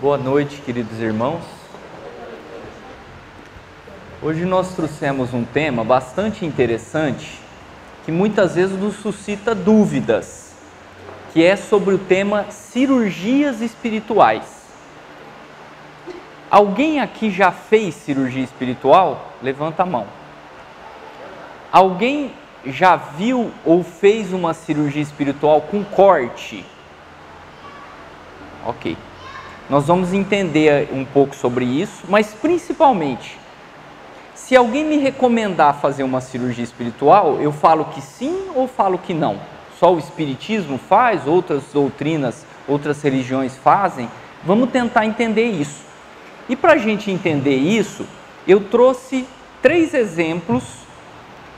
Boa noite, queridos irmãos. Hoje nós trouxemos um tema bastante interessante que muitas vezes nos suscita dúvidas, que é sobre o tema cirurgias espirituais. Alguém aqui já fez cirurgia espiritual? Levanta a mão. Alguém já viu ou fez uma cirurgia espiritual com corte? Ok. Nós vamos entender um pouco sobre isso, mas principalmente, se alguém me recomendar fazer uma cirurgia espiritual, eu falo que sim ou falo que não? Só o Espiritismo faz, outras doutrinas, outras religiões fazem? Vamos tentar entender isso. E para a gente entender isso, eu trouxe 3 exemplos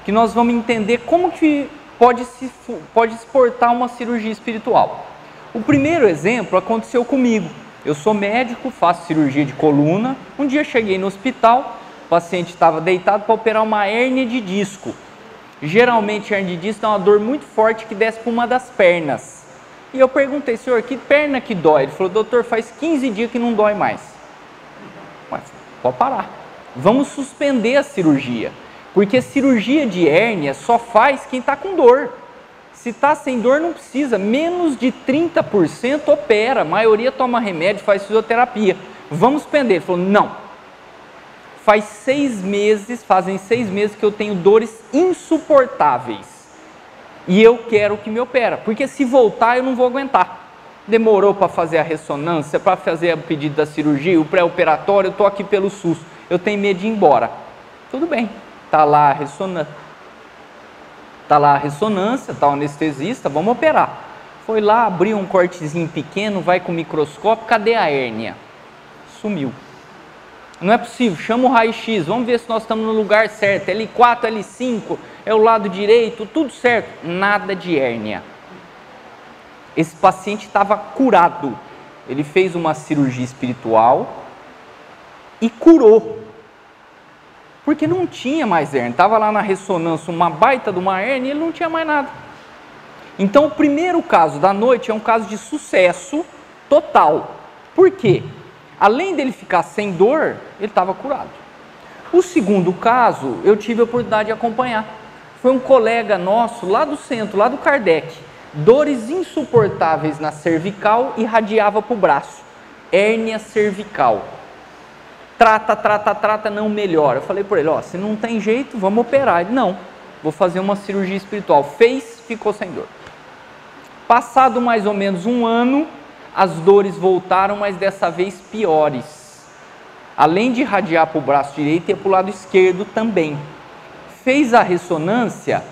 que nós vamos entender como que pode se portar uma cirurgia espiritual. O primeiro exemplo aconteceu comigo. Eu sou médico, faço cirurgia de coluna. Um dia cheguei no hospital, o paciente estava deitado para operar uma hérnia de disco. Geralmente a hérnia de disco dá uma dor muito forte que desce para uma das pernas. E eu perguntei, senhor, que perna que dói? Ele falou, doutor, faz 15 dias que não dói mais. Mas pode parar. Vamos suspender a cirurgia, porque cirurgia de hérnia só faz quem está com dor. Se está sem dor, não precisa. Menos de 30% opera. A maioria toma remédio, faz fisioterapia. Vamos suspender. Ele falou, não. Fazem 6 meses que eu tenho dores insuportáveis. E eu quero que me opera. Porque se voltar, eu não vou aguentar. Demorou para fazer a ressonância, para fazer o pedido da cirurgia, o pré-operatório, eu estou aqui pelo SUS. Eu tenho medo de ir embora. Tudo bem. Está lá a ressonância. Está lá a ressonância, está o anestesista, vamos operar. Foi lá, abriu um cortezinho pequeno, vai com o microscópio, cadê a hérnia? Sumiu. Não é possível, chama o raio-x, vamos ver se nós estamos no lugar certo. L4, L5, é o lado direito, tudo certo. Nada de hérnia. Esse paciente estava curado. Ele fez uma cirurgia espiritual e curou. Porque não tinha mais hérnia, estava lá na ressonância uma baita de uma hérnia e ele não tinha mais nada. Então o primeiro caso da noite é um caso de sucesso total. Por quê? Além dele ficar sem dor, ele estava curado. O segundo caso, eu tive a oportunidade de acompanhar. Foi um colega nosso lá do centro, lá do Kardec. Dores insuportáveis na cervical e irradiava para o braço. Hérnia cervical. Trata, não melhora. Eu falei para ele, se não tem jeito, vamos operar. Ele, não, vou fazer uma cirurgia espiritual. Fez, ficou sem dor. Passado mais ou menos um ano, as dores voltaram, mas dessa vez piores. Além de irradiar para o braço direito, ia para o lado esquerdo também. Fez a ressonância,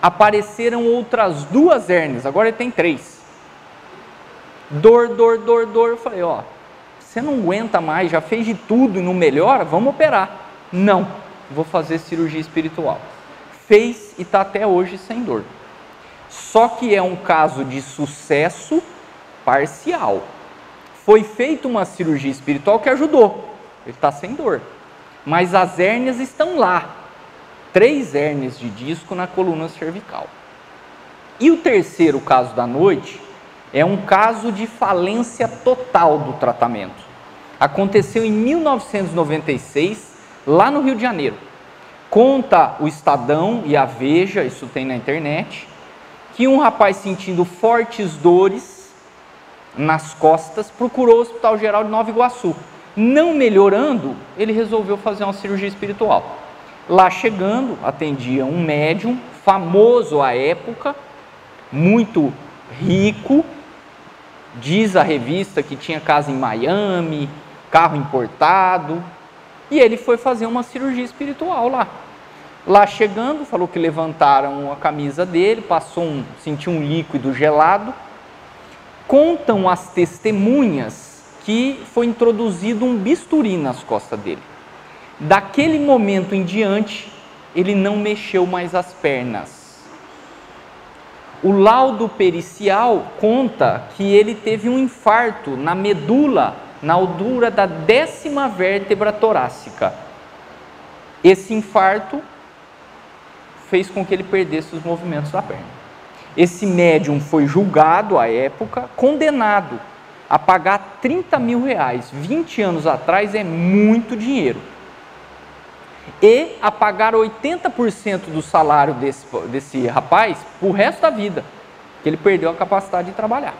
apareceram outras 2 hérnias, agora ele tem 3. Dor. Eu falei, você não aguenta mais, já fez de tudo e não melhora, vamos operar. Não, vou fazer cirurgia espiritual. Fez e está até hoje sem dor. Só que é um caso de sucesso parcial. Foi feita uma cirurgia espiritual que ajudou, ele está sem dor. Mas as hérnias estão lá. 3 hérnias de disco na coluna cervical. E o terceiro caso da noite é um caso de falência total do tratamento. Aconteceu em 1996, lá no Rio de Janeiro. Conta o Estadão e a Veja, isso tem na internet, que um rapaz sentindo fortes dores nas costas procurou o Hospital Geral de Nova Iguaçu. Não melhorando, ele resolveu fazer uma cirurgia espiritual. Lá chegando, atendia um médium, famoso à época, muito rico. Diz a revista que tinha casa em Miami, carro importado, e ele foi fazer uma cirurgia espiritual lá. Lá chegando, falou que levantaram a camisa dele, sentiu um líquido gelado. Contam as testemunhas que foi introduzido um bisturi nas costas dele. Daquele momento em diante, ele não mexeu mais as pernas. O laudo pericial conta que ele teve um infarto na medula, na altura da 10ª vértebra torácica. Esse infarto fez com que ele perdesse os movimentos da perna. Esse médium foi julgado à época, condenado a pagar 30 mil reais 20 anos atrás é muito dinheiro. E a pagar 80% do salário desse rapaz pro resto da vida, que ele perdeu a capacidade de trabalhar.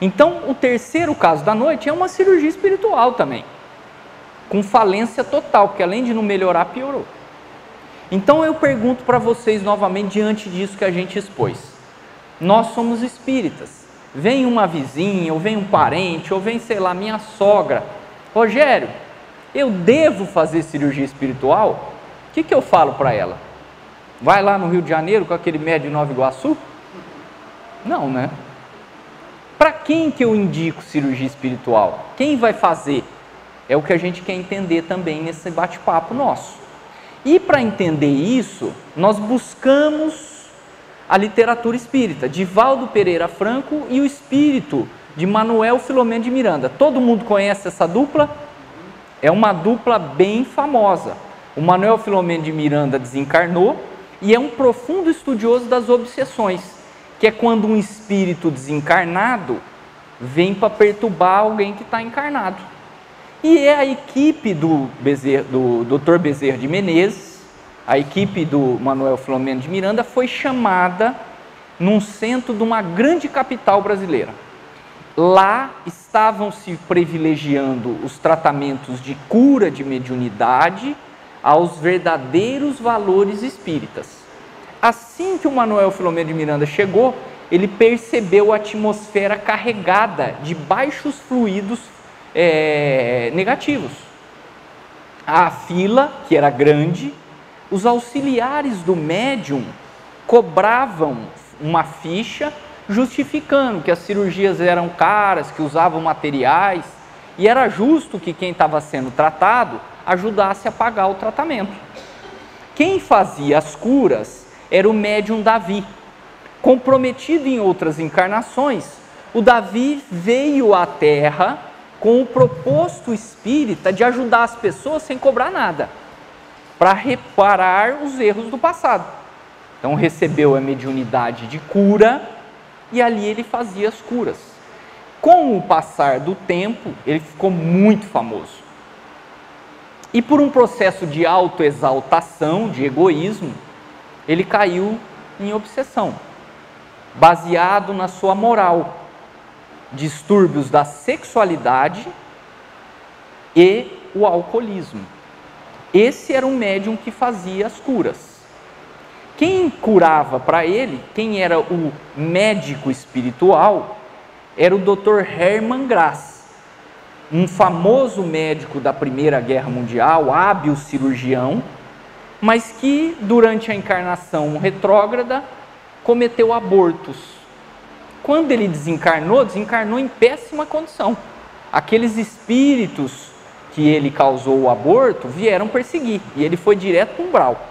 Então, o terceiro caso da noite é uma cirurgia espiritual também, com falência total, porque além de não melhorar, piorou. Então eu pergunto para vocês novamente, diante disso que a gente expôs. Nós somos espíritas. Vem uma vizinha, ou vem um parente, ou vem, sei lá, minha sogra. Rogério, eu devo fazer cirurgia espiritual? O que eu falo para ela? Vai lá no Rio de Janeiro com aquele médium de Nova Iguaçu? Não, né? Para quem que eu indico cirurgia espiritual? Quem vai fazer? É o que a gente quer entender também nesse bate-papo nosso. E para entender isso, nós buscamos a literatura espírita, de Valdo Pereira Franco e o espírito de Manuel Filomeno de Miranda. Todo mundo conhece essa dupla? É uma dupla bem famosa. O Manuel Filomeno de Miranda desencarnou e é um profundo estudioso das obsessões, que é quando um espírito desencarnado vem para perturbar alguém que está encarnado. E é a equipe do Dr. Bezerra de Menezes, a equipe do Manuel Filomeno de Miranda, foi chamada num centro de uma grande capital brasileira. Lá estavam se privilegiando os tratamentos de cura de mediunidade aos verdadeiros valores espíritas. Assim que o Manuel Filomeno de Miranda chegou, ele percebeu a atmosfera carregada de baixos fluidos negativos. A fila, que era grande, os auxiliares do médium cobravam uma ficha justificando que as cirurgias eram caras, que usavam materiais, e era justo que quem estava sendo tratado ajudasse a pagar o tratamento. Quem fazia as curas era o médium Davi. Comprometido em outras encarnações, o Davi veio à Terra com o propósito espírita de ajudar as pessoas sem cobrar nada, para reparar os erros do passado. Então recebeu a mediunidade de cura e ali ele fazia as curas. Com o passar do tempo, ele ficou muito famoso. E por um processo de autoexaltação, de egoísmo, ele caiu em obsessão, baseado na sua moral, distúrbios da sexualidade e o alcoolismo. Esse era um médium que fazia as curas. Quem curava para ele, quem era o médico espiritual, era o Dr. Hermann Grass, um famoso médico da Primeira Guerra Mundial, hábil cirurgião, mas que durante a encarnação retrógrada cometeu abortos. Quando ele desencarnou em péssima condição. Aqueles espíritos que ele causou o aborto vieram perseguir e ele foi direto para o umbral.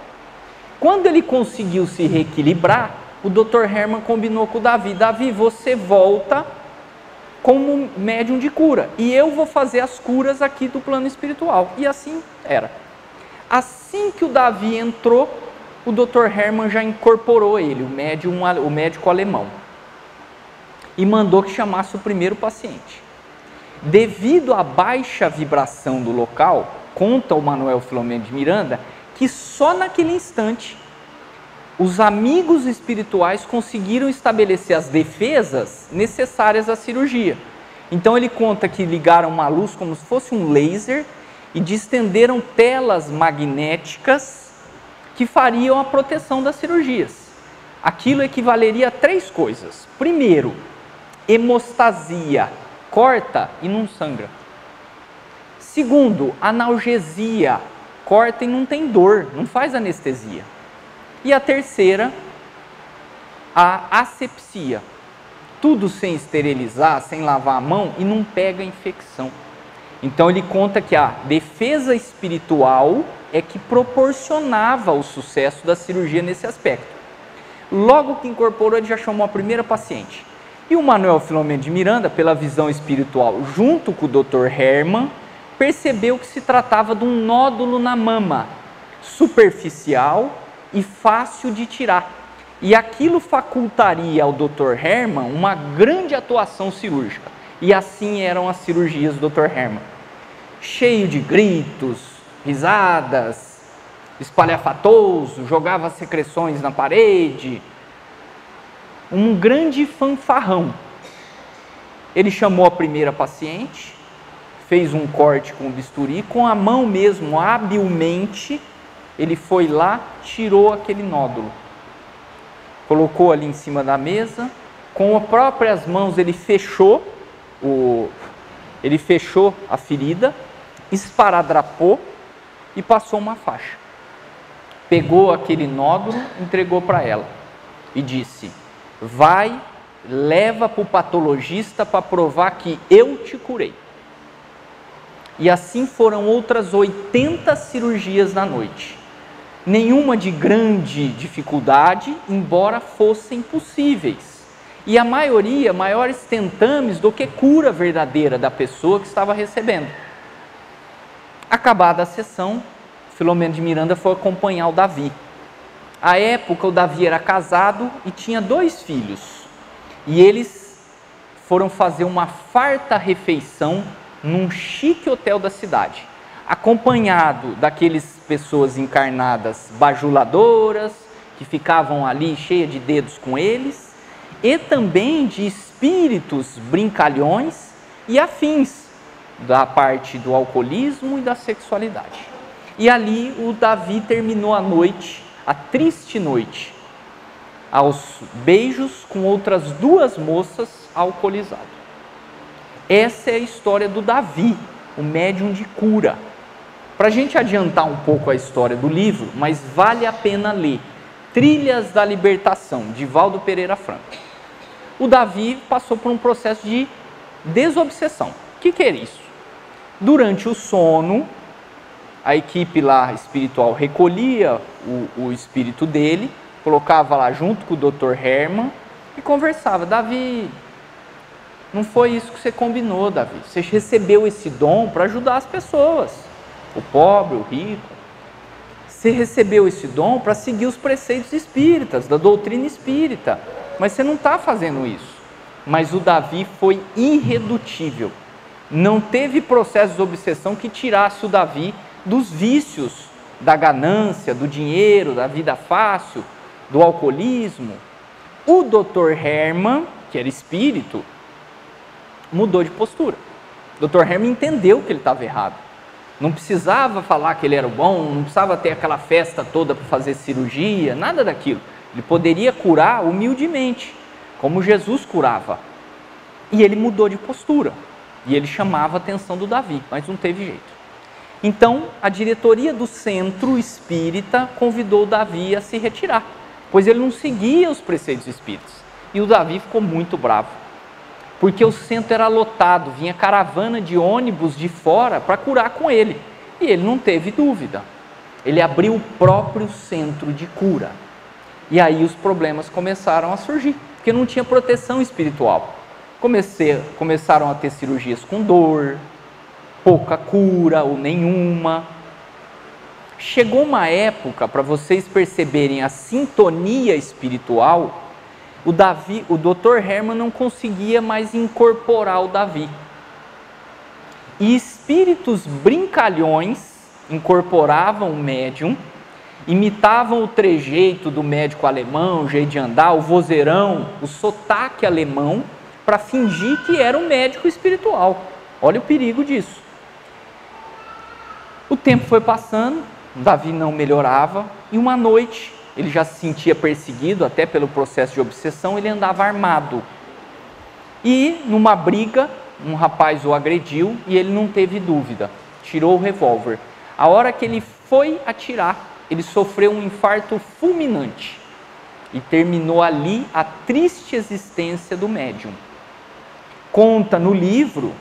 Quando ele conseguiu se reequilibrar, o Dr. Hermann combinou com o Davi: Davi, você volta como médium de cura e eu vou fazer as curas aqui do plano espiritual. E assim era. Assim que o Davi entrou, o Dr. Hermann já incorporou ele, o médico alemão, e mandou que chamasse o primeiro paciente. Devido à baixa vibração do local, conta o Manuel Filomeno de Miranda, que só naquele instante os amigos espirituais conseguiram estabelecer as defesas necessárias à cirurgia. Então ele conta que ligaram uma luz como se fosse um laser e distenderam telas magnéticas que fariam a proteção das cirurgias. Aquilo equivaleria a 3 coisas. Primeiro, hemostasia, corta e não sangra. Segundo, analgesia, corta e não tem dor, não faz anestesia. E a terceira, a asepsia, tudo sem esterilizar, sem lavar a mão e não pega infecção. Então ele conta que a defesa espiritual é que proporcionava o sucesso da cirurgia nesse aspecto. Logo que incorporou, ele já chamou a primeira paciente. E o Manuel Filomeno de Miranda, pela visão espiritual, junto com o Dr. Hermann, percebeu que se tratava de um nódulo na mama, superficial e fácil de tirar. E aquilo facultaria ao Dr. Hermann uma grande atuação cirúrgica. E assim eram as cirurgias do Dr. Hermann. Cheio de gritos, risadas, espalhafatoso, jogava secreções na parede. Um grande fanfarrão. Ele chamou a primeira paciente, fez um corte com o bisturi, com a mão mesmo, habilmente, ele foi lá, tirou aquele nódulo. Colocou ali em cima da mesa, com as próprias mãos ele fechou a ferida, esparadrapou e passou uma faixa. Pegou aquele nódulo, entregou para ela e disse: vai, leva para o patologista para provar que eu te curei. E assim foram outras 80 cirurgias na noite. Nenhuma de grande dificuldade, embora fossem possíveis. E a maioria, maiores tentames do que cura verdadeira da pessoa que estava recebendo. Acabada a sessão, Filomeno de Miranda foi acompanhar o Davi. À época, o Davi era casado e tinha 2 filhos. E eles foram fazer uma farta refeição num chique hotel da cidade, acompanhado daqueles pessoas encarnadas bajuladoras, que ficavam ali cheias de dedos com eles, e também de espíritos brincalhões e afins da parte do alcoolismo e da sexualidade. E ali o Davi terminou a noite, a triste noite, aos beijos com outras 2 moças alcoolizadas. Essa é a história do Davi, o médium de cura. Para a gente adiantar um pouco a história do livro, mas vale a pena ler Trilhas da Libertação, de Valdo Pereira Franco. O Davi passou por um processo de desobsessão. O que é isso? Durante o sono, a equipe lá espiritual recolhia o espírito dele, colocava lá junto com o Dr. Hermann e conversava: Davi, não foi isso que você combinou, Davi. Você recebeu esse dom para ajudar as pessoas, o pobre, o rico. Você recebeu esse dom para seguir os preceitos espíritas, da doutrina espírita, mas você não está fazendo isso. Mas o Davi foi irredutível. Não teve processo de obsessão que tirasse o Davi dos vícios, da ganância, do dinheiro, da vida fácil, do alcoolismo. O Dr. Hermann, que era espírito, mudou de postura. O Dr. Hermann entendeu que ele estava errado. Não precisava falar que ele era bom, não precisava ter aquela festa toda para fazer cirurgia, nada daquilo. Ele poderia curar humildemente, como Jesus curava. E ele mudou de postura. E ele chamava a atenção do Davi, mas não teve jeito. Então, a diretoria do centro espírita convidou o Davi a se retirar, pois ele não seguia os preceitos espíritas. E o Davi ficou muito bravo, porque o centro era lotado, vinha caravana de ônibus de fora para curar com ele. E ele não teve dúvida. Ele abriu o próprio centro de cura. E aí os problemas começaram a surgir, porque não tinha proteção espiritual. Começaram a ter cirurgias com dor, pouca cura ou nenhuma. Chegou uma época, para vocês perceberem a sintonia espiritual, o Dr. Hermann não conseguia mais incorporar o Davi. E espíritos brincalhões incorporavam o médium, imitavam o trejeito do médico alemão, o jeito de andar, o vozeirão, o sotaque alemão, para fingir que era um médico espiritual. Olha o perigo disso. O tempo foi passando, Davi não melhorava, e uma noite ele já se sentia perseguido, até pelo processo de obsessão, ele andava armado. E numa briga, um rapaz o agrediu e ele não teve dúvida, tirou o revólver. A hora que ele foi atirar, ele sofreu um infarto fulminante e terminou ali a triste existência do médium. Conta no livro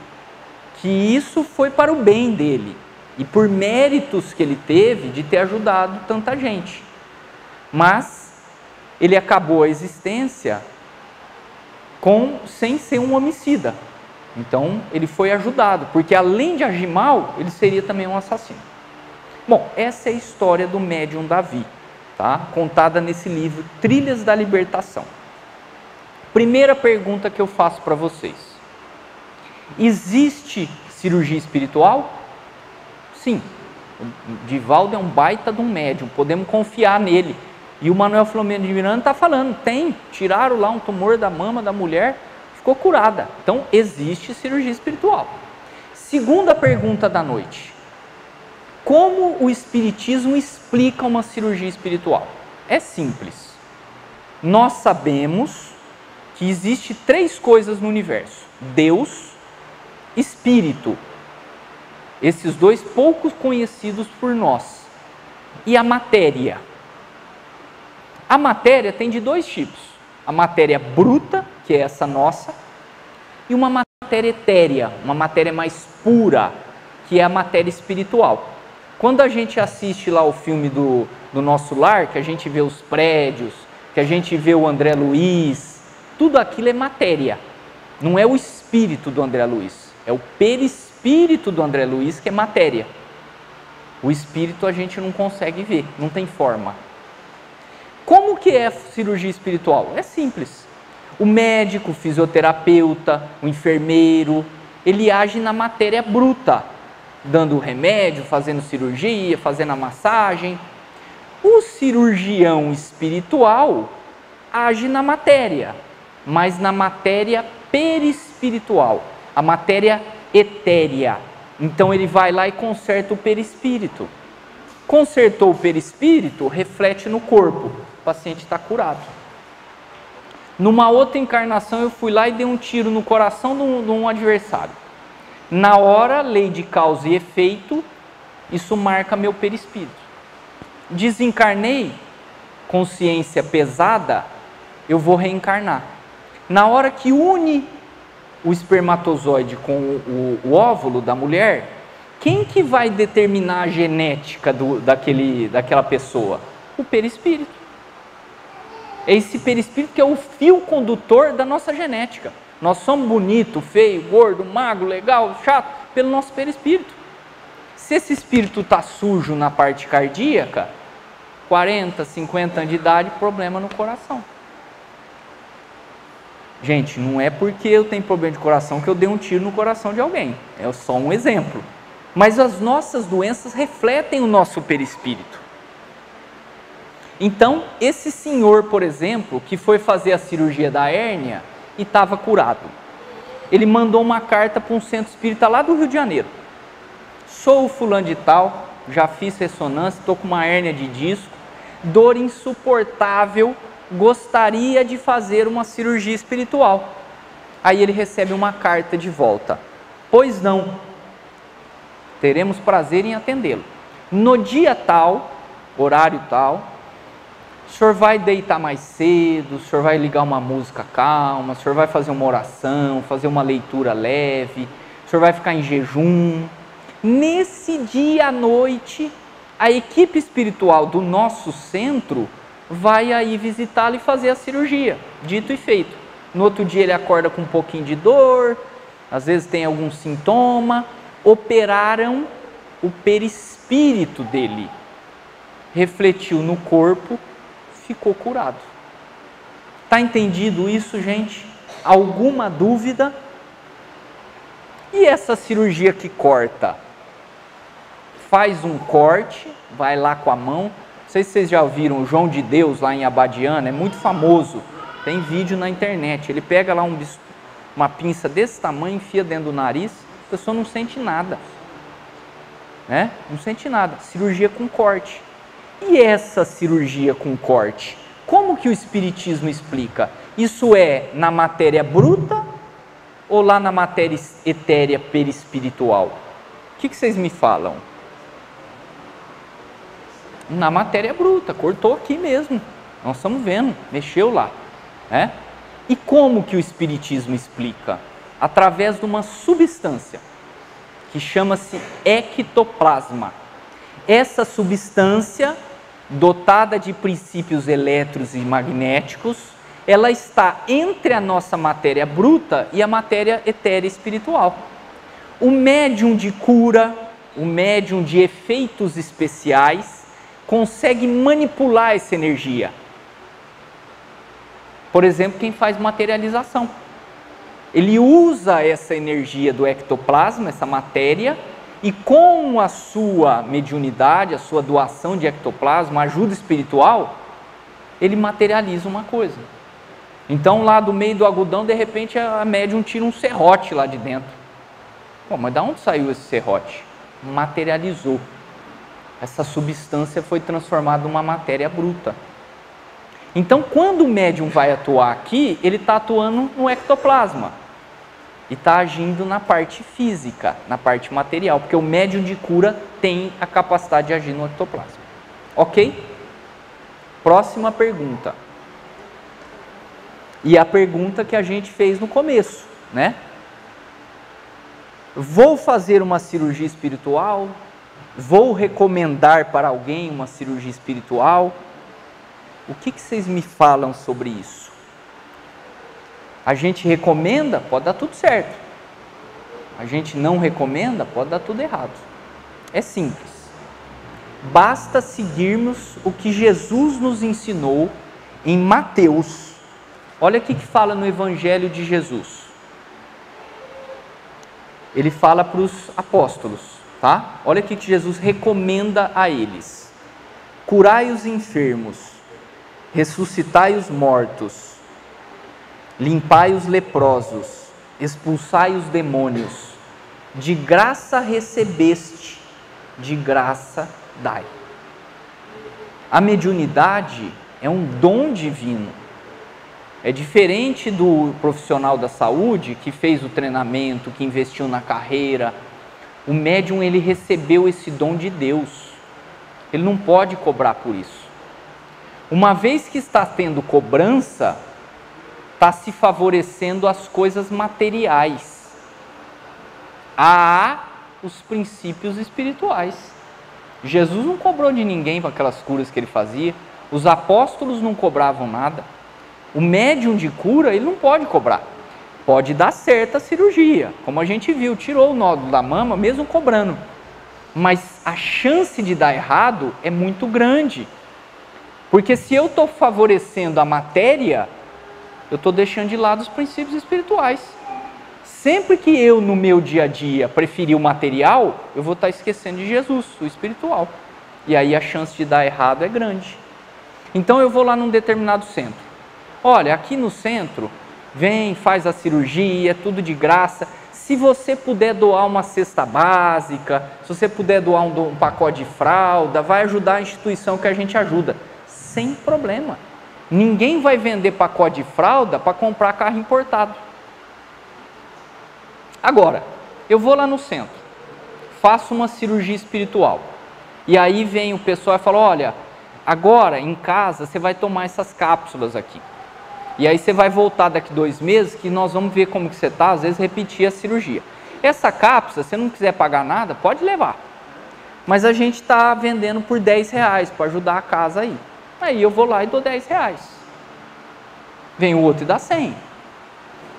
que isso foi para o bem dele e por méritos que ele teve de ter ajudado tanta gente. Mas ele acabou a existência sem ser um homicida. Então ele foi ajudado, porque além de agir mal, ele seria também um assassino. Bom, essa é a história do médium Davi, tá? Contada nesse livro Trilhas da Libertação. Primeira pergunta que eu faço para vocês: Existe cirurgia espiritual? Sim. O Divaldo é um baita de um médium, podemos confiar nele. E o Manuel Filomeno de Miranda está falando, tiraram lá um tumor da mama da mulher, ficou curada. Então, existe cirurgia espiritual. Segunda pergunta da noite. Como o Espiritismo explica uma cirurgia espiritual? É simples. Nós sabemos que existe 3 coisas no universo: Deus, Espírito, esses 2 poucos conhecidos por nós, e a matéria. A matéria tem de 2 tipos: a matéria bruta, que é essa nossa, e uma matéria etérea, uma matéria mais pura, que é a matéria espiritual. Quando a gente assiste lá o filme do Nosso Lar, que a gente vê os prédios, que a gente vê o André Luiz, tudo aquilo é matéria. Não é o espírito do André Luiz, é o perispírito do André Luiz que é matéria. O espírito a gente não consegue ver, não tem forma. Como que é cirurgia espiritual? É simples. O médico, o fisioterapeuta, o enfermeiro, ele age na matéria bruta, dando remédio, fazendo cirurgia, fazendo a massagem. O cirurgião espiritual age na matéria, mas na matéria perispiritual, a matéria etérea. Então ele vai lá e conserta o perispírito. Consertou o perispírito, reflete no corpo. O paciente está curado. Numa outra encarnação eu fui lá e dei um tiro no coração de um adversário. Na hora, lei de causa e efeito, isso marca meu perispírito. Desencarnei, consciência pesada, eu vou reencarnar. Na hora que une o espermatozoide com o óvulo da mulher, quem que vai determinar a genética daquela pessoa? O perispírito. É esse perispírito que é o fio condutor da nossa genética. Nós somos bonito, feio, gordo, magro, legal, chato, pelo nosso perispírito. Se esse espírito está sujo na parte cardíaca, 40, 50 anos de idade, problema no coração. Gente, não é porque eu tenho problema de coração que eu dei um tiro no coração de alguém. É só um exemplo. Mas as nossas doenças refletem o nosso perispírito. Então, esse senhor, por exemplo, que foi fazer a cirurgia da hérnia e estava curado, ele mandou uma carta para um centro espírita lá do Rio de Janeiro. Sou o fulano de tal, já fiz ressonância, estou com uma hérnia de disco, dor insuportável, gostaria de fazer uma cirurgia espiritual. Aí ele recebe uma carta de volta. Pois não, teremos prazer em atendê-lo. No dia tal, horário tal, o senhor vai deitar mais cedo, o senhor vai ligar uma música calma, o senhor vai fazer uma oração, fazer uma leitura leve, o senhor vai ficar em jejum. Nesse dia à noite, a equipe espiritual do nosso centro vai aí visitá-lo e fazer a cirurgia, dito e feito. No outro dia ele acorda com um pouquinho de dor, às vezes tem algum sintoma, operaram o perispírito dele, refletiu no corpo, ficou curado. Está entendido isso, gente? Alguma dúvida? E essa cirurgia que corta? Faz um corte, vai lá com a mão. Não sei se vocês já viram o João de Deus lá em Abadiana, é muito famoso. Tem vídeo na internet. Ele pega lá uma pinça desse tamanho, enfia dentro do nariz, a pessoa não sente nada. Né? Não sente nada. Cirurgia com corte. E essa cirurgia com corte? Como que o Espiritismo explica? Isso é na matéria bruta ou lá na matéria etérea perispiritual? O que vocês me falam? Na matéria bruta, cortou aqui mesmo. Nós estamos vendo, mexeu lá. Né? E como que o Espiritismo explica? Através de uma substância que chama-se ectoplasma. Essa substância, dotada de princípios elétricos e magnéticos, ela está entre a nossa matéria bruta e a matéria etérea espiritual. O médium de cura, o médium de efeitos especiais, consegue manipular essa energia. Por exemplo, quem faz materialização. Ele usa essa energia do ectoplasma, essa matéria, e com a sua mediunidade, a sua doação de ectoplasma, ajuda espiritual, ele materializa uma coisa. Então, lá do meio do algodão, de repente, a médium tira um serrote lá de dentro. Bom, mas de onde saiu esse serrote? Materializou. Essa substância foi transformada numa matéria bruta. Então, quando o médium vai atuar aqui, ele está atuando no ectoplasma. E está agindo na parte física, na parte material, porque o médium de cura tem a capacidade de agir no ectoplasma. Ok? Próxima pergunta. E a pergunta que a gente fez no começo, né? Vou fazer uma cirurgia espiritual? Vou recomendar para alguém uma cirurgia espiritual? O que vocês me falam sobre isso? A gente recomenda, pode dar tudo certo. A gente não recomenda, pode dar tudo errado. É simples. Basta seguirmos o que Jesus nos ensinou em Mateus. Olha o que fala no Evangelho de Jesus. Ele fala para os apóstolos, tá? Olha o que Jesus recomenda a eles. Curai os enfermos, ressuscitai os mortos, limpai os leprosos, expulsai os demônios, de graça recebeste, de graça dai. A mediunidade é um dom divino. É diferente do profissional da saúde que fez o treinamento, que investiu na carreira. O médium, ele recebeu esse dom de Deus. Ele não pode cobrar por isso. Uma vez que está tendo cobrança, está se favorecendo as coisas materiais. Há os princípios espirituais. Jesus não cobrou de ninguém para aquelas curas que ele fazia. Os apóstolos não cobravam nada. O médium de cura, ele não pode cobrar. Pode dar certa cirurgia, como a gente viu, tirou o nódulo da mama mesmo cobrando. Mas a chance de dar errado é muito grande. Porque se eu estou favorecendo a matéria, eu estou deixando de lado os princípios espirituais. Sempre que eu, no meu dia a dia, preferir o material, eu vou estar esquecendo de Jesus, o espiritual. E aí a chance de dar errado é grande. Então eu vou lá num determinado centro. Olha, aqui no centro, vem, faz a cirurgia, tudo de graça. Se você puder doar uma cesta básica, se você puder doar um pacote de fralda, vai ajudar a instituição que a gente ajuda. Sem problema. Ninguém vai vender pacote de fralda para comprar carro importado. Agora, eu vou lá no centro, faço uma cirurgia espiritual. E aí vem o pessoal e fala, olha, agora em casa você vai tomar essas cápsulas aqui. E aí você vai voltar daqui 2 meses que nós vamos ver como que você está, às vezes repetir a cirurgia. Essa cápsula, se você não quiser pagar nada, pode levar. Mas a gente está vendendo por R$10 para ajudar a casa aí. Aí eu vou lá e dou R$10. Vem o outro e dá 100.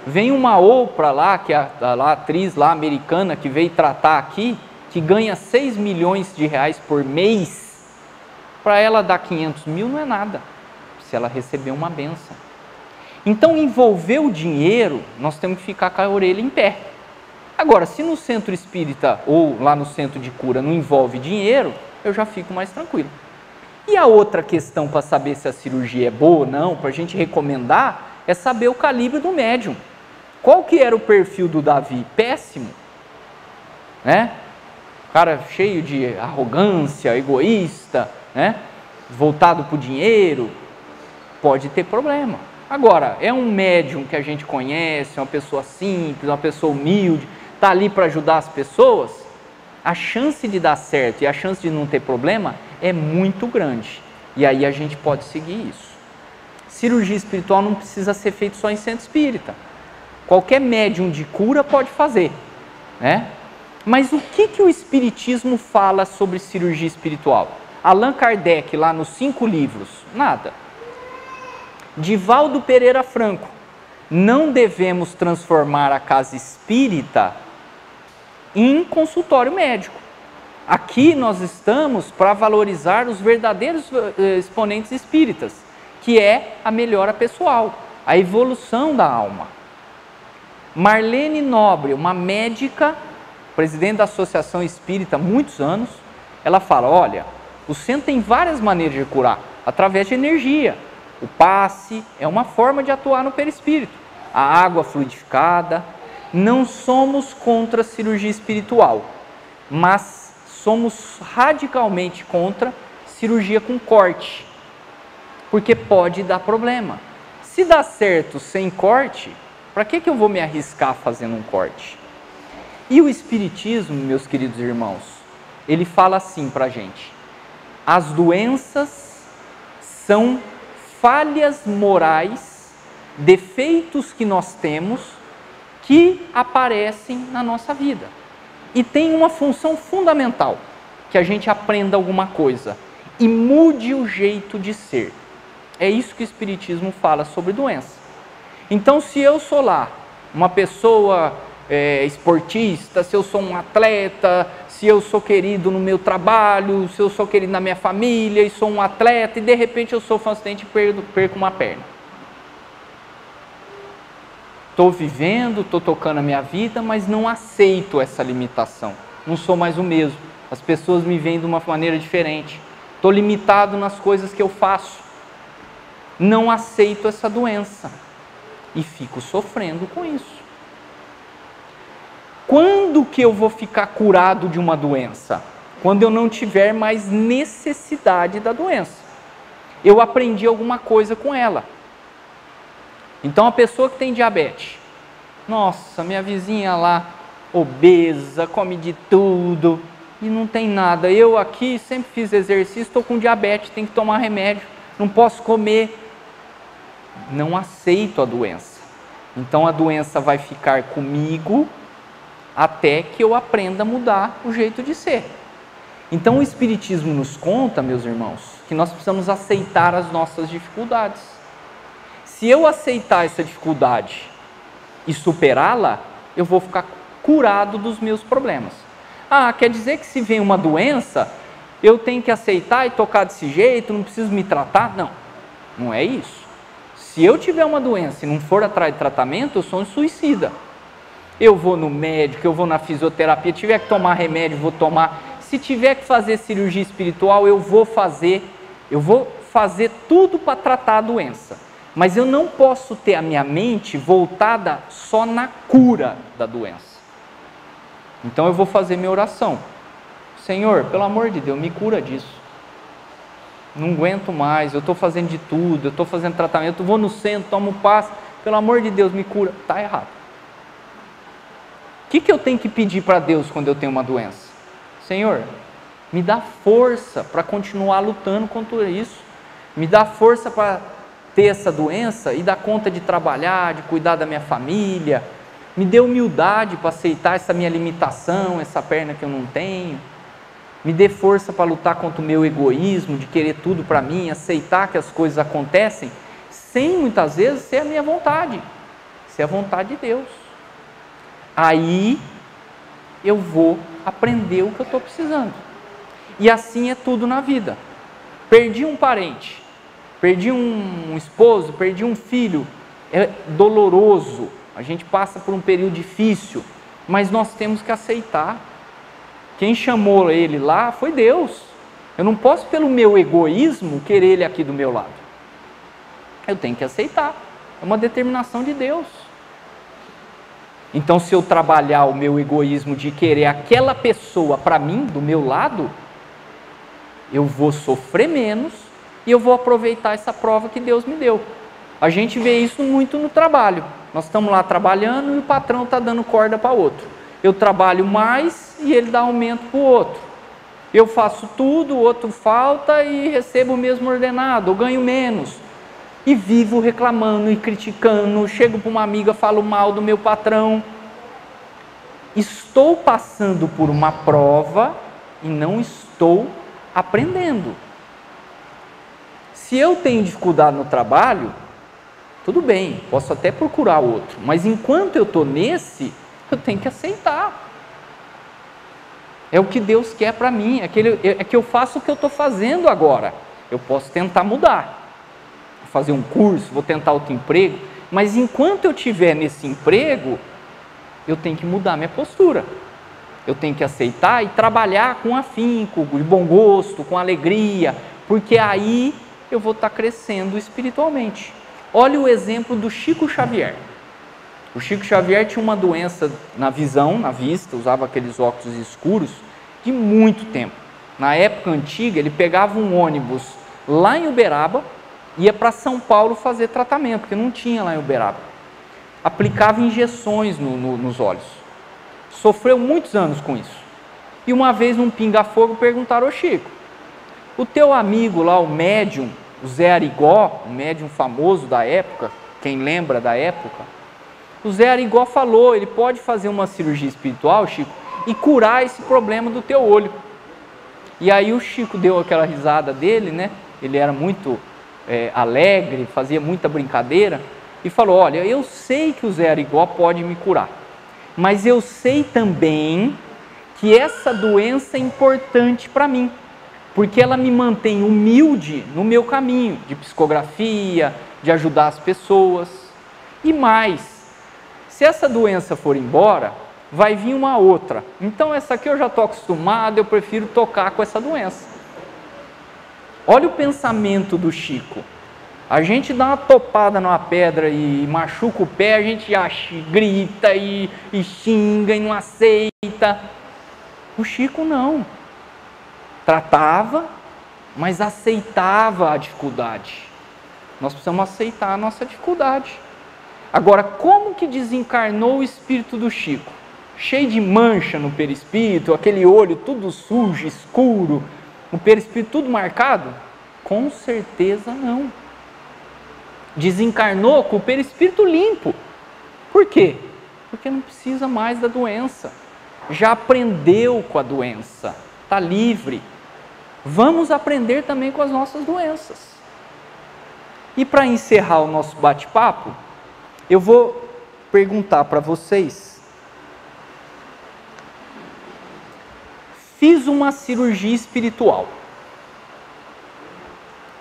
Vem uma Oprah lá, que é a atriz lá americana que veio tratar aqui, que ganha 6 milhões de reais por mês. Para ela dar 500 mil não é nada, se ela receber uma bênção. Então, envolver o dinheiro, nós temos que ficar com a orelha em pé. Agora, se no centro espírita ou lá no centro de cura não envolve dinheiro, eu já fico mais tranquilo. E a outra questão para saber se a cirurgia é boa ou não, para a gente recomendar, é saber o calibre do médium. Qual que era o perfil do Davi? Péssimo. Né? Cara cheio de arrogância, egoísta, né? Voltado para o dinheiro, pode ter problema. Agora, é um médium que a gente conhece, uma pessoa simples, uma pessoa humilde, está ali para ajudar as pessoas, a chance de dar certo e a chance de não ter problema é muito grande. E aí a gente pode seguir isso. Cirurgia espiritual não precisa ser feita só em centro espírita. Qualquer médium de cura pode fazer, né? Mas o que o Espiritismo fala sobre cirurgia espiritual? Allan Kardec, lá nos 5 livros, nada. Divaldo Pereira Franco, não devemos transformar a casa espírita em consultório médico. Aqui nós estamos para valorizar os verdadeiros exponentes espíritas, que é a melhora pessoal, a evolução da alma. Marlene Nobre, uma médica, presidente da Associação Espírita há muitos anos, ela fala, olha, o centro tem várias maneiras de curar, através de energia. O passe é uma forma de atuar no perispírito. A água fluidificada. Não somos contra a cirurgia espiritual, mas somos radicalmente contra cirurgia com corte, porque pode dar problema. Se dá certo sem corte, para que eu vou me arriscar fazendo um corte? E o Espiritismo, meus queridos irmãos, ele fala assim para a gente, as doenças são falhas morais, defeitos que nós temos, que aparecem na nossa vida. E tem uma função fundamental, que a gente aprenda alguma coisa e mude o jeito de ser. É isso que o Espiritismo fala sobre doença. Então, se eu sou lá, uma pessoa esportista, se eu sou um atleta, se eu sou querido no meu trabalho, se eu sou querido na minha família e sou um atleta e de repente eu sofro um acidente e perco uma perna. Estou vivendo, estou tocando a minha vida, mas não aceito essa limitação. Não sou mais o mesmo. As pessoas me veem de uma maneira diferente. Estou limitado nas coisas que eu faço. Não aceito essa doença. E fico sofrendo com isso. Quando que eu vou ficar curado de uma doença? Quando eu não tiver mais necessidade da doença. Eu aprendi alguma coisa com ela. Então a pessoa que tem diabetes, nossa, minha vizinha lá, obesa, come de tudo e não tem nada. Eu aqui sempre fiz exercício, estou com diabetes, tenho que tomar remédio, não posso comer. Não aceito a doença. Então a doença vai ficar comigo até que eu aprenda a mudar o jeito de ser. Então o Espiritismo nos conta, meus irmãos, que nós precisamos aceitar as nossas dificuldades. Se eu aceitar essa dificuldade e superá-la, eu vou ficar curado dos meus problemas. Ah, quer dizer que se vem uma doença, eu tenho que aceitar e tocar desse jeito, não preciso me tratar? Não, não é isso. Se eu tiver uma doença e não for atrás de tratamento, eu sou um suicida. Eu vou no médico, eu vou na fisioterapia, tiver que tomar remédio, vou tomar. Se tiver que fazer cirurgia espiritual, eu vou fazer tudo para tratar a doença. Mas eu não posso ter a minha mente voltada só na cura da doença. Então eu vou fazer minha oração. Senhor, pelo amor de Deus, me cura disso. Não aguento mais, eu estou fazendo de tudo, eu estou fazendo tratamento, eu vou no centro, tomo passe, pelo amor de Deus, me cura. Está errado. O que eu tenho que pedir para Deus quando eu tenho uma doença? Senhor, me dá força para continuar lutando contra isso. Me dá força para ter essa doença e dar conta de trabalhar, de cuidar da minha família. Me dê humildade para aceitar essa minha limitação, essa perna que eu não tenho. Me dê força para lutar contra o meu egoísmo, de querer tudo para mim, aceitar que as coisas acontecem, sem muitas vezes ser a minha vontade, ser a vontade de Deus. Aí eu vou aprender o que eu estou precisando. E assim é tudo na vida. Perdi um parente, perdi um esposo, perdi um filho, é doloroso, a gente passa por um período difícil, mas nós temos que aceitar. Quem chamou ele lá foi Deus. Eu não posso, pelo meu egoísmo, querer ele aqui do meu lado. Eu tenho que aceitar. É uma determinação de Deus. Então, se eu trabalhar o meu egoísmo de querer aquela pessoa para mim, do meu lado, eu vou sofrer menos e eu vou aproveitar essa prova que Deus me deu. A gente vê isso muito no trabalho. Nós estamos lá trabalhando e o patrão está dando corda para outro. Eu trabalho mais e ele dá aumento para o outro. Eu faço tudo, o outro falta e recebo o mesmo ordenado, eu ganho menos. E vivo reclamando e criticando, chego para uma amiga, falo mal do meu patrão. Estou passando por uma prova e não estou aprendendo. Se eu tenho dificuldade no trabalho, tudo bem, posso até procurar outro, mas enquanto eu estou nesse, eu tenho que aceitar. É o que Deus quer para mim, é que eu faço o que eu estou fazendo agora. Eu posso tentar mudar, vou fazer um curso, vou tentar outro emprego, mas enquanto eu estiver nesse emprego, eu tenho que mudar minha postura. Eu tenho que aceitar e trabalhar com afinco, de bom gosto, com alegria, porque aí eu vou estar crescendo espiritualmente. Olha o exemplo do Chico Xavier. O Chico Xavier tinha uma doença na visão, na vista, usava aqueles óculos escuros de muito tempo. Na época antiga, ele pegava um ônibus lá em Uberaba, ia para São Paulo fazer tratamento, porque não tinha lá em Uberaba. Aplicava injeções nos olhos. Sofreu muitos anos com isso. E uma vez, num pinga-fogo, perguntaram: ô Chico, o teu amigo lá, o médium, o Zé Arigó, um médium famoso da época, quem lembra da época, o Zé Arigó falou, ele pode fazer uma cirurgia espiritual, Chico, e curar esse problema do teu olho. E aí o Chico deu aquela risada dele, né? Ele era muito alegre, fazia muita brincadeira, e falou: olha, eu sei que o Zé Arigó pode me curar, mas eu sei também que essa doença é importante para mim, porque ela me mantém humilde no meu caminho de psicografia, de ajudar as pessoas. E mais, se essa doença for embora, vai vir uma outra. Então essa aqui eu já estou acostumado, eu prefiro tocar com essa doença. Olha o pensamento do Chico. A gente dá uma topada numa pedra e machuca o pé, a gente já grita e xinga e não aceita. O Chico não. Tratava, mas aceitava a dificuldade. Nós precisamos aceitar a nossa dificuldade. Agora, como que desencarnou o espírito do Chico? Cheio de mancha no perispírito, aquele olho tudo sujo, escuro, o perispírito tudo marcado? Com certeza não. Desencarnou com o perispírito limpo. Por quê? Porque não precisa mais da doença. Já aprendeu com a doença, está livre. Vamos aprender também com as nossas doenças. E para encerrar o nosso bate-papo, eu vou perguntar para vocês: fiz uma cirurgia espiritual,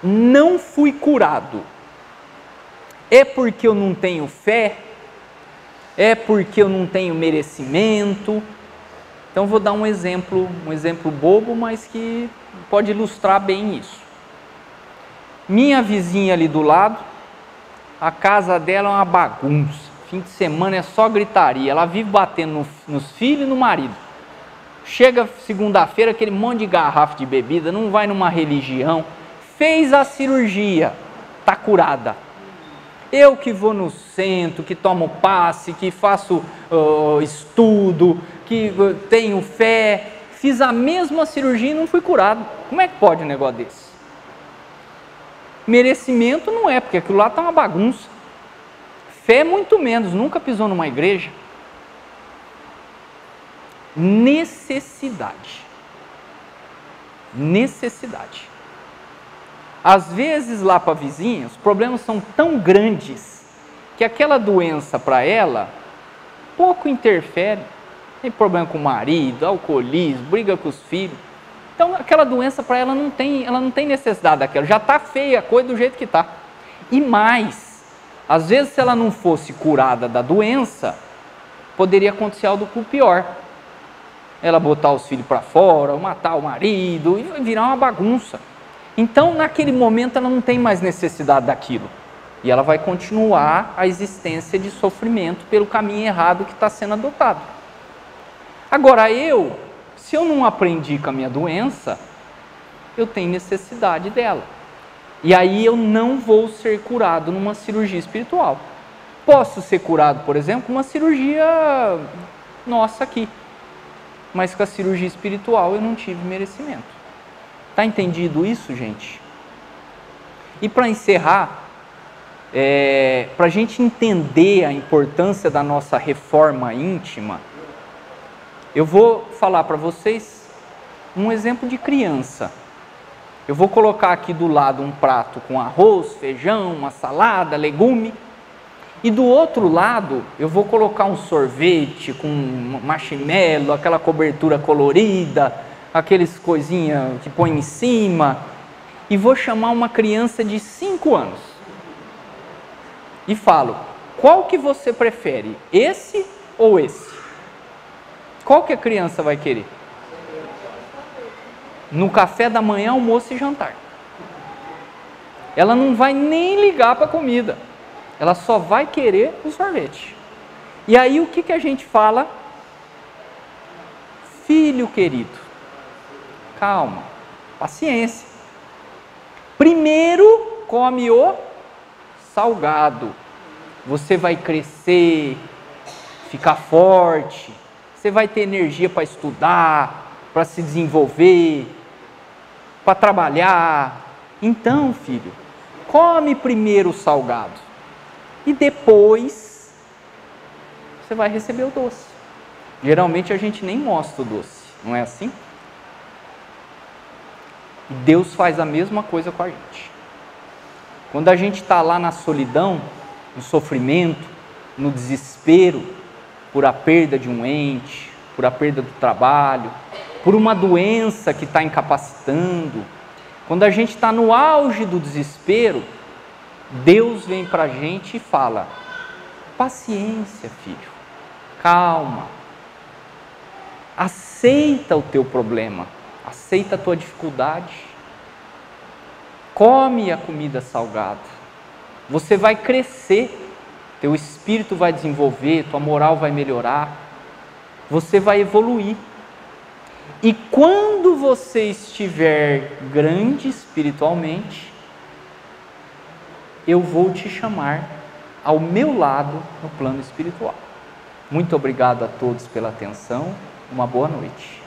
não fui curado, é porque eu não tenho fé? É porque eu não tenho merecimento? Então vou dar um exemplo bobo, mas que pode ilustrar bem isso. Minha vizinha ali do lado, a casa dela é uma bagunça, fim de semana é só gritaria, ela vive batendo nos filhos e no marido. Chega segunda-feira, aquele monte de garrafa de bebida, não vai numa religião, fez a cirurgia, está curada. Eu que vou no centro, que tomo passe, que faço estudo, que tenho fé, fiz a mesma cirurgia e não fui curado. Como é que pode um negócio desse? Merecimento não é, porque aquilo lá está uma bagunça. Fé muito menos, nunca pisou numa igreja. Necessidade. Necessidade. Às vezes lá para a vizinha, os problemas são tão grandes que aquela doença para ela pouco interfere. Tem problema com o marido, alcoolismo, briga com os filhos. Então aquela doença para ela não tem necessidade daquela, já está feia a coisa do jeito que está. E mais, às vezes se ela não fosse curada da doença, poderia acontecer algo pior. Ela botar os filhos para fora, ou matar o marido, e virar uma bagunça. Então naquele momento ela não tem mais necessidade daquilo. E ela vai continuar a existência de sofrimento pelo caminho errado que está sendo adotado. Agora se eu não aprendi com a minha doença, eu tenho necessidade dela. E aí eu não vou ser curado numa cirurgia espiritual. Posso ser curado, por exemplo, com uma cirurgia nossa aqui. Mas com a cirurgia espiritual eu não tive merecimento. Está entendido isso, gente? E para encerrar, para a gente entender a importância da nossa reforma íntima, eu vou falar para vocês um exemplo de criança. Eu vou colocar aqui do lado um prato com arroz, feijão, uma salada, legume. E do outro lado eu vou colocar um sorvete com marshmallow, aquela cobertura colorida, aqueles coisinhas que põe em cima. E vou chamar uma criança de 5 anos. E falo: qual que você prefere, esse ou esse? Qual que a criança vai querer? No café da manhã, almoço e jantar. Ela não vai nem ligar para a comida. Ela só vai querer o sorvete. E aí o que a gente fala? Filho querido, calma, paciência. Primeiro come o salgado. Você vai crescer, ficar forte, você vai ter energia para estudar, para se desenvolver, para trabalhar. Então, filho, come primeiro o salgado e depois você vai receber o doce. Geralmente a gente nem mostra o doce, não é assim? E Deus faz a mesma coisa com a gente. Quando a gente está lá na solidão, no sofrimento, no desespero, por a perda de um ente, por a perda do trabalho, por uma doença que está incapacitando, quando a gente está no auge do desespero, Deus vem para a gente e fala: paciência, filho, calma, aceita o teu problema, aceita a tua dificuldade, come a comida salgada, você vai crescer, teu espírito vai desenvolver, tua moral vai melhorar, você vai evoluir. E quando você estiver grande espiritualmente, eu vou te chamar ao meu lado no plano espiritual. Muito obrigado a todos pela atenção, uma boa noite.